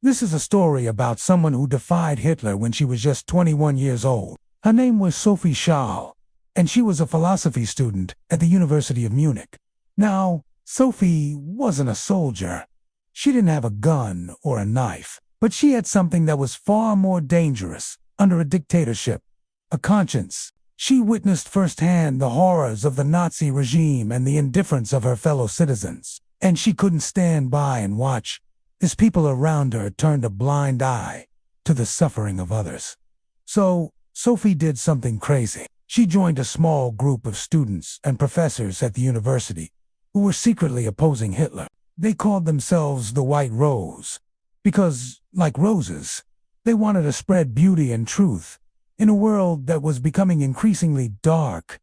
This is a story about someone who defied Hitler when she was just 21 years old. Her name was Sophie Scholl, and she was a philosophy student at the University of Munich. Now, Sophie wasn't a soldier. She didn't have a gun or a knife, but she had something that was far more dangerous under a dictatorship: a conscience. She witnessed firsthand the horrors of the Nazi regime and the indifference of her fellow citizens, and she couldn't stand by and watch as people around her turned a blind eye to the suffering of others. So, Sophie did something crazy. She joined a small group of students and professors at the university who were secretly opposing Hitler. They called themselves the White Rose because, like roses, they wanted to spread beauty and truth in a world that was becoming increasingly dark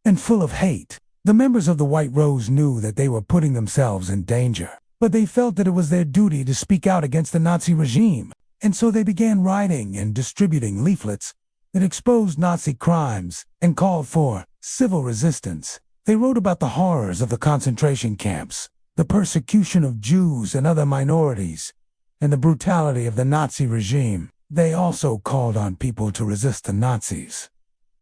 and full of hate. The members of the White Rose knew that they were putting themselves in danger, but they felt that it was their duty to speak out against the Nazi regime, and so they began writing and distributing leaflets that exposed Nazi crimes and called for civil resistance. They wrote about the horrors of the concentration camps, the persecution of Jews and other minorities, and the brutality of the Nazi regime. They also called on people to resist the Nazis,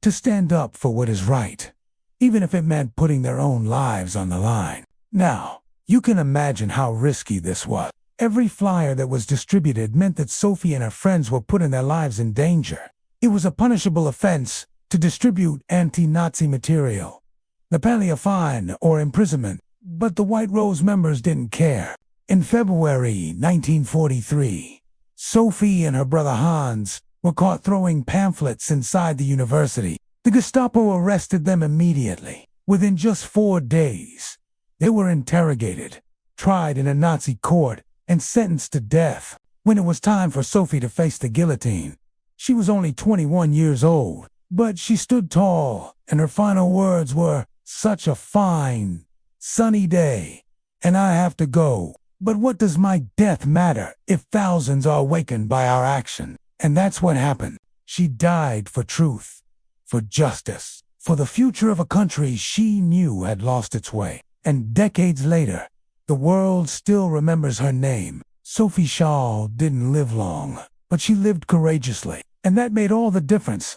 to stand up for what is right, even if it meant putting their own lives on the line. Now, you can imagine how risky this was. Every flyer that was distributed meant that Sophie and her friends were putting their lives in danger. It was a punishable offense to distribute anti-Nazi material. The penalty a fine or imprisonment, but the White Rose members didn't care. In February 1943, Sophie and her brother Hans were caught throwing pamphlets inside the university. The Gestapo arrested them immediately. Within just 4 days, they were interrogated, tried in a Nazi court, and sentenced to death. When it was time for Sophie to face the guillotine, she was only 21 years old, but she stood tall, and her final words were, "Such a fine, sunny day, and I have to go. But what does my death matter if thousands are awakened by our action?" And that's what happened. She died for truth, for justice, for the future of a country she knew had lost its way. And decades later, the world still remembers her name. Sophie Scholl didn't live long, but she lived courageously, and that made all the difference.